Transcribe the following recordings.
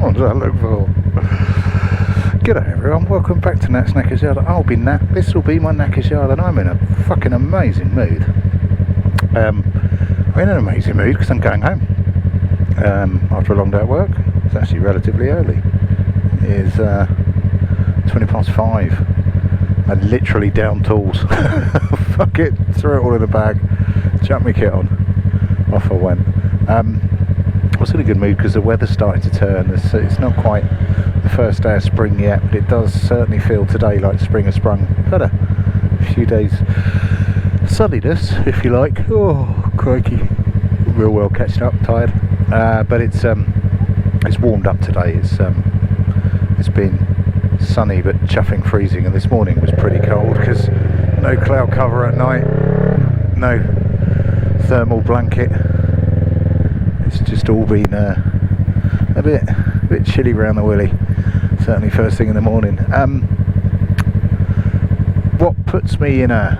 What did I look for? G'day everyone, welcome back to Nat's Knackers Yard. I'll be Nat, this will be my Knackers Yard, and I'm in a fucking amazing mood. I'm in an amazing mood because I'm going home after a long day at work. It's actually relatively early. It is 20 past 5. I literally down tools. Fuck it, threw it all in the bag, chucked my kit on, off I went. I was in a good mood because the weather's starting to turn. It's not quite the first day of spring yet, but it does certainly feel today like spring has sprung. We've had a few days sunniness, if you like. Oh, crikey, real well catching up, tired. But it's warmed up today. It's been sunny but chuffing freezing, and this morning was pretty cold because no cloud cover at night, no thermal blanket. It's just all been a bit chilly round the willy, certainly first thing in the morning. What puts me in a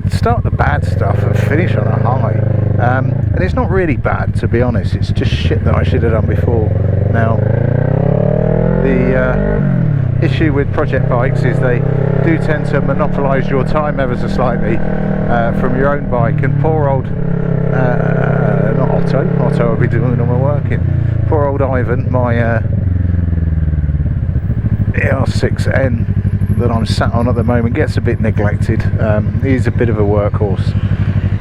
start the bad stuff and finish on a high, and it's not really bad, to be honest. It's just shit that I should have done before. Now, the issue with project bikes is they do tend to monopolise your time ever so slightly from your own bike, and poor old not Otto will be doing all my working. Poor old Ivan, my ER6N that I'm sat on at the moment, gets a bit neglected. He's a bit of a workhorse.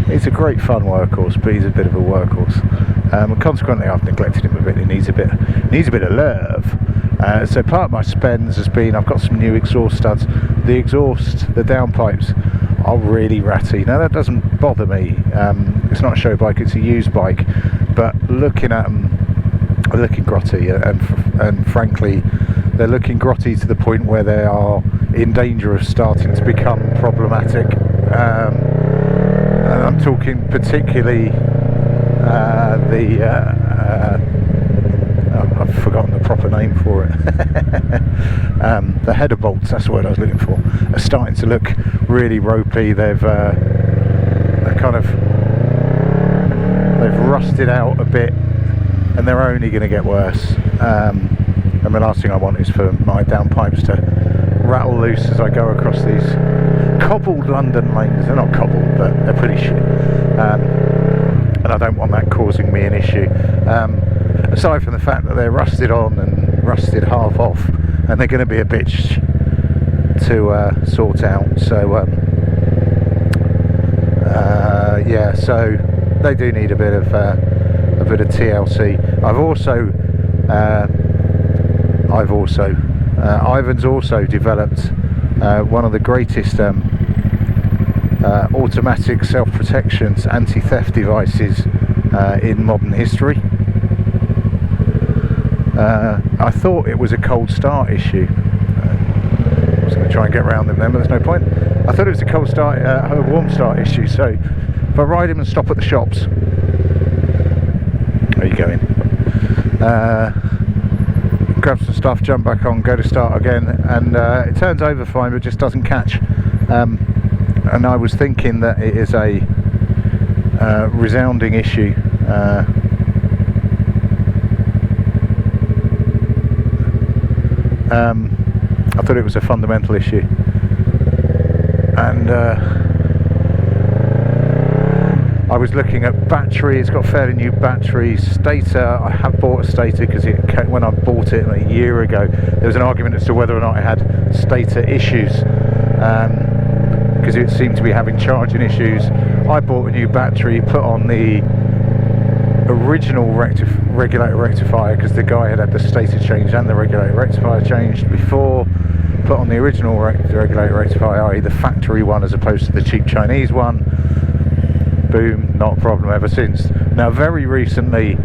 He's a great fun workhorse, but he's a bit of a workhorse. And consequently, I've neglected him a bit. He needs a bit of love. So part of my spends has been, I've got some new exhaust studs. The exhaust, the downpipes are really ratty. Now that doesn't bother me. It's not a show bike, it's a used bike, but looking at them, they're looking grotty, and frankly they're looking grotty to the point where they are in danger of starting to become problematic. And I'm talking particularly I've forgotten the proper name for it. The header bolts, that's the word I was looking for, are starting to look really ropey. They've rusted out a bit, and they're only going to get worse. And the last thing I want is for my downpipes to rattle loose as I go across these cobbled London lanes. They're not cobbled, but they're pretty shit. And I don't want that causing me an issue. Aside from the fact that they're rusted on and rusted half off, and they're going to be a bitch to sort out. So yeah, so they do need a bit of TLC. Ivan's also developed one of the greatest automatic self-protections, anti-theft devices in modern history. I thought it was a cold start issue. I was going to try and get around them then, but there's no point. I thought it was a cold start, a warm start issue. So if I ride him and stop at the shops, where are you going? Grab some stuff, jump back on, go to start again, and it turns over fine, but just doesn't catch. And I was thinking that it is a resounding issue. I thought it was a fundamental issue, and I was looking at battery. It's got fairly new batteries. Stator, I have bought a stator because when I bought it a year ago, there was an argument as to whether or not it had stator issues, because it seemed to be having charging issues. I bought a new battery, put on the original regulator rectifier, because the guy had the stator change and the regulator rectifier changed before. Put on the original regulator rectifier, i.e. the factory one as opposed to the cheap Chinese one. Boom, not a problem ever since. Now very recently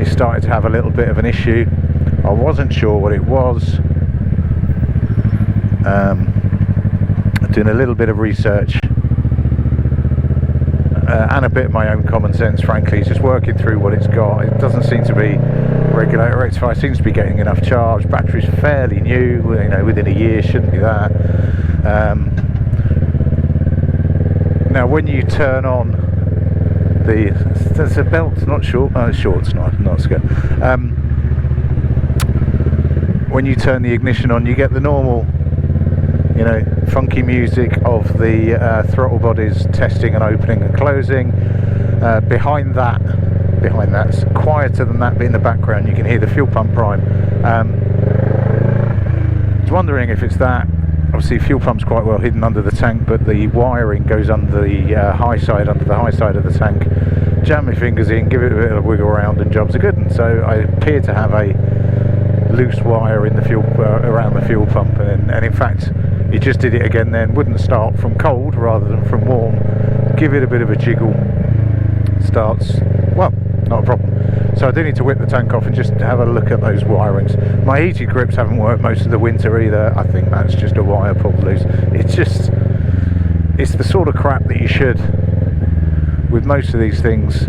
it started to have a little bit of an issue. I wasn't sure what it was. Doing a little bit of research and a bit of my own common sense, frankly, just working through what it's got. It doesn't seem to be regulator rectifier, seems to be getting enough charge. Battery's fairly new, you know, within a year, shouldn't be that. Now when you turn on there's a belt, not short, short's not skirt. When you turn the ignition on, you get the normal, you know, funky music of the throttle bodies testing and opening and closing. Behind that's quieter than that, but in the background you can hear the fuel pump prime. I was wondering if it's that. Obviously fuel pump's quite well hidden under the tank, but the wiring goes under the high side of the tank. Jam my fingers in, give it a bit of a wiggle around, and jobs are good. And so I appear to have a loose wire in the fuel around the fuel pump, and in fact it just did it again then. Wouldn't start from cold rather than from warm. Give it a bit of a jiggle, starts, well, not a problem. So I do need to whip the tank off and just have a look at those wirings. My heated grips haven't worked most of the winter either. I think that's just a wire pulled loose. It's the sort of crap that you should, with most of these things,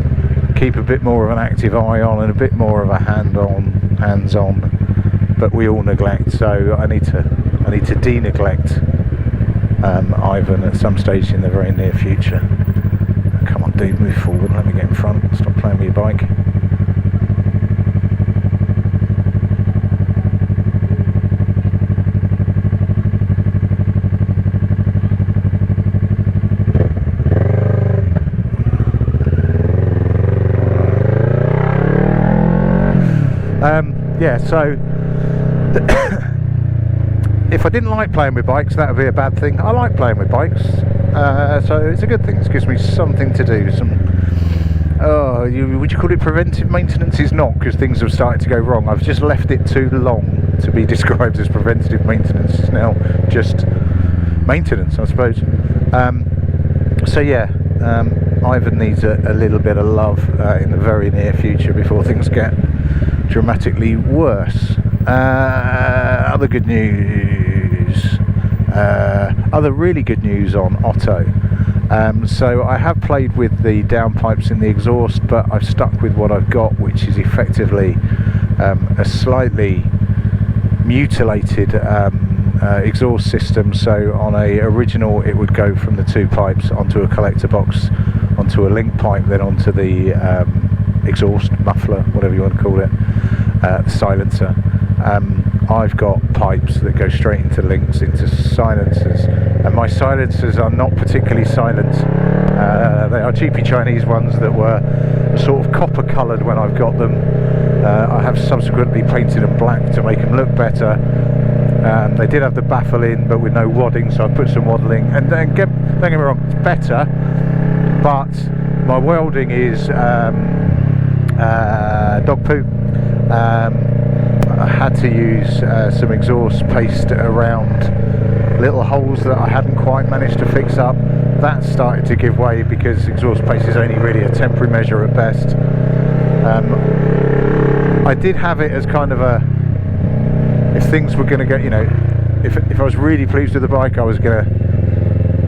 keep a bit more of an active eye on and a bit more of a hands on, but we all neglect. So I need to de-neglect Ivan at some stage in the very near future. Come on dude, move forward, let me get in front, stop playing with your bike. Yeah, so if I didn't like playing with bikes, that would be a bad thing. I like playing with bikes, so it's a good thing. It gives me something to do. Would you call it preventive maintenance? It's not, because things have started to go wrong. I've just left it too long to be described as preventative maintenance. It's now just maintenance, I suppose. So yeah, Ivan needs a little bit of love in the very near future before things get dramatically worse. Other good news, other really good news on Otto. So I have played with the downpipes in the exhaust, but I've stuck with what I've got, which is effectively a slightly mutilated exhaust system. So on a original it would go from the two pipes onto a collector box, onto a link pipe, then onto the exhaust muffler, whatever you want to call it, the silencer. I've got pipes that go straight into links, into silencers, and my silencers are not particularly silent. They are cheapy Chinese ones that were sort of copper coloured when I've got them. I have subsequently painted them black to make them look better. They did have the baffle in, but with no wadding, so I put some waddling, and don't get me wrong, it's better, but my welding is dog poo. I had to use some exhaust paste around little holes that I hadn't quite managed to fix up. That started to give way, because exhaust paste is only really a temporary measure at best. I did have it as kind of a, if things were going to get, you know, if I was really pleased with the bike, I was going to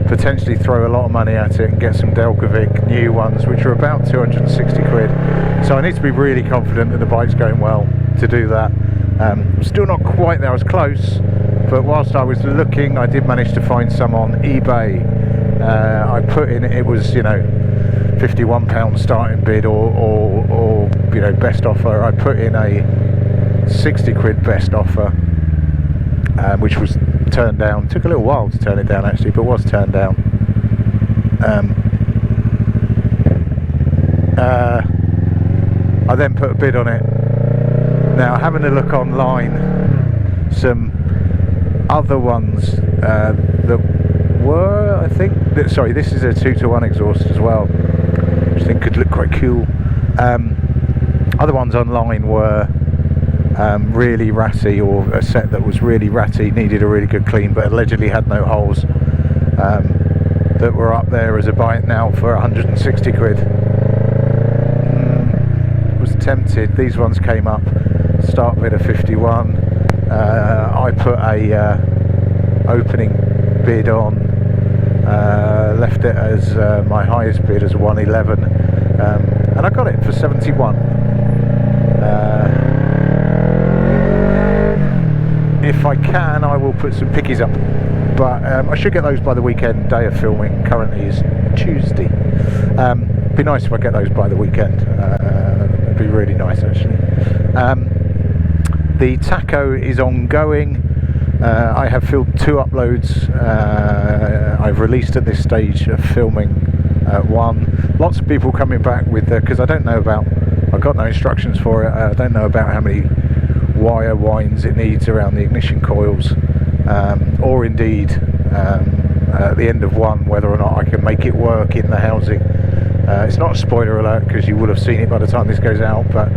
potentially throw a lot of money at it and get some Delkovic new ones, which are about 260 quid. So I need to be really confident that the bike's going well to do that. I'm still not quite there. I was close, but whilst I was looking, I did manage to find some on eBay. I put in, it was, you know, £51 starting bid or you know, best offer. I put in a 60 quid best offer, which was turned down. Took a little while to turn it down actually, but was turned down. I then put a bid on it. Now, having a look online, some other ones that were, I think, sorry, this is a 2-to-1 exhaust as well, which I think could look quite cool. Other ones online were really ratty, or a set that was really ratty, needed a really good clean, but allegedly had no holes, that were up there as a bite now for 160 quid. Was tempted. These ones came up, start bid of 51. I put a opening bid on, left it as my highest bid as 111, and I got it for 71. If I can, I will put some pickies up, but I should get those by the weekend. Day of filming currently is Tuesday. Be nice if I get those by the weekend. It'd be really nice, actually. The tacho is ongoing. I have filmed 2 uploads. I've released at this stage of filming one. Lots of people coming back with because I don't know about, I've got no instructions for it. I don't know about how many wire winds it needs around the ignition coils, or indeed at the end of one whether or not I can make it work in the housing. It's not a spoiler alert because you will have seen it by the time this goes out, but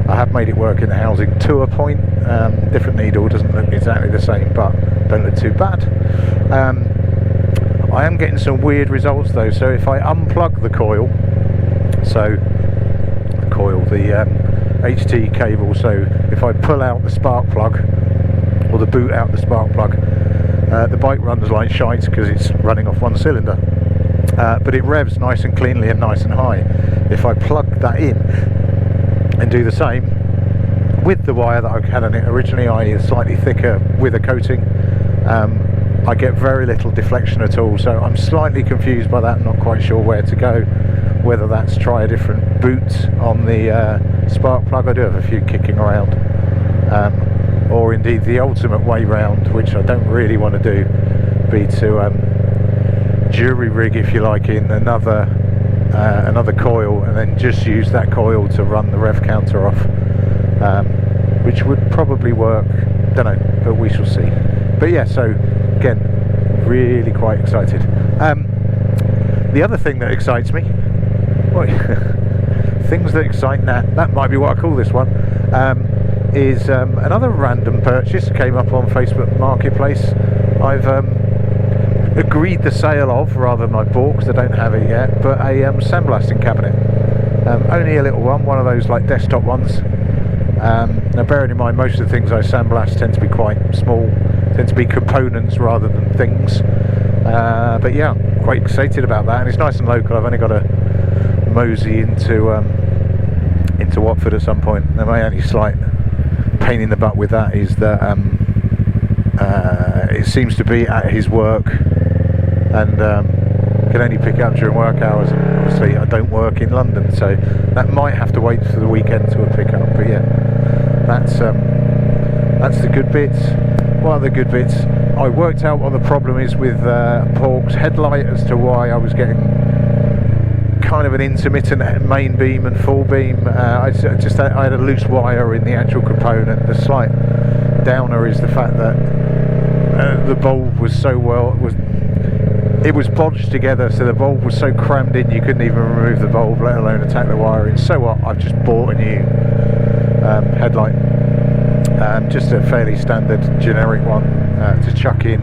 I have made it work in the housing to a point. Different needle, doesn't look exactly the same, but don't look too bad. I am getting some weird results though, so if I unplug the coil, the HT cable, so if I pull out the spark plug, or the boot out the spark plug, the bike runs like shite because it's running off one cylinder, but it revs nice and cleanly and nice and high. If I plug that in and do the same with the wire that I had on it originally, i.e. slightly thicker with a coating, I get very little deflection at all, so I'm slightly confused by that, not quite sure where to go, whether that's try a different boot on the spark plug. I do have a few kicking around, or indeed the ultimate way round, which I don't really want to do, be to jury rig, if you like, in another coil and then just use that coil to run the rev counter off, which would probably work, don't know, but we shall see. But yeah, so again, really quite excited. The other thing that excites me, things that excite Nat, that might be what I call this one, is another random purchase came up on Facebook Marketplace. I've agreed the sale of, rather than I bought because I don't have it yet, but a sandblasting cabinet. Only a little one of those like desktop ones. Now bearing in mind most of the things I sandblast tend to be quite small, tend to be components rather than things, but yeah, I'm quite excited about that, and it's nice and local. I've only got to mosey into Watford at some point. Now my only slight pain in the butt with that is that it seems to be at his work, and can only pick up during work hours. Obviously I don't work in London, so that might have to wait for the weekend to pick up. But yeah, that's the good bits. One of the good bits, I worked out what the problem is with Pork's headlight as to why I was getting kind of an intermittent main beam and full beam. I had a loose wire in the actual component. The slight downer is the fact that the bulb was so it was bodged together, so the bulb was so crammed in you couldn't even remove the bulb, let alone attack the wiring. So what, I've just bought a new headlight, just a fairly standard generic one to chuck in,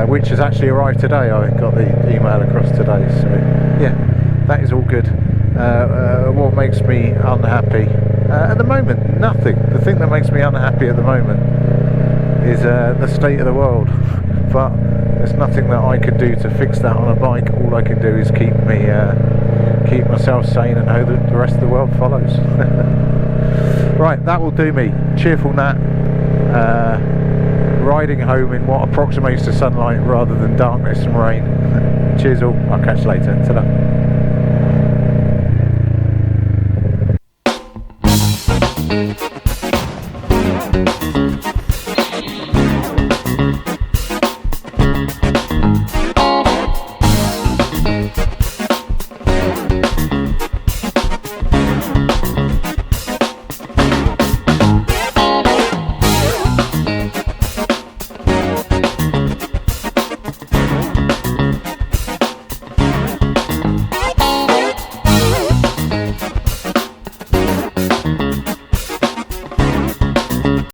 which has actually arrived today. I got the email across today, so yeah, that is all good. What makes me unhappy at the moment? Nothing. The thing that makes me unhappy at the moment is the state of the world, but there's nothing that I could do to fix that on a bike. All I can do is keep myself sane and hope that the rest of the world follows. Right, that will do me. Cheerful Nat, riding home in what approximates to sunlight rather than darkness and rain. Cheers all, I'll catch you later. Ta-da.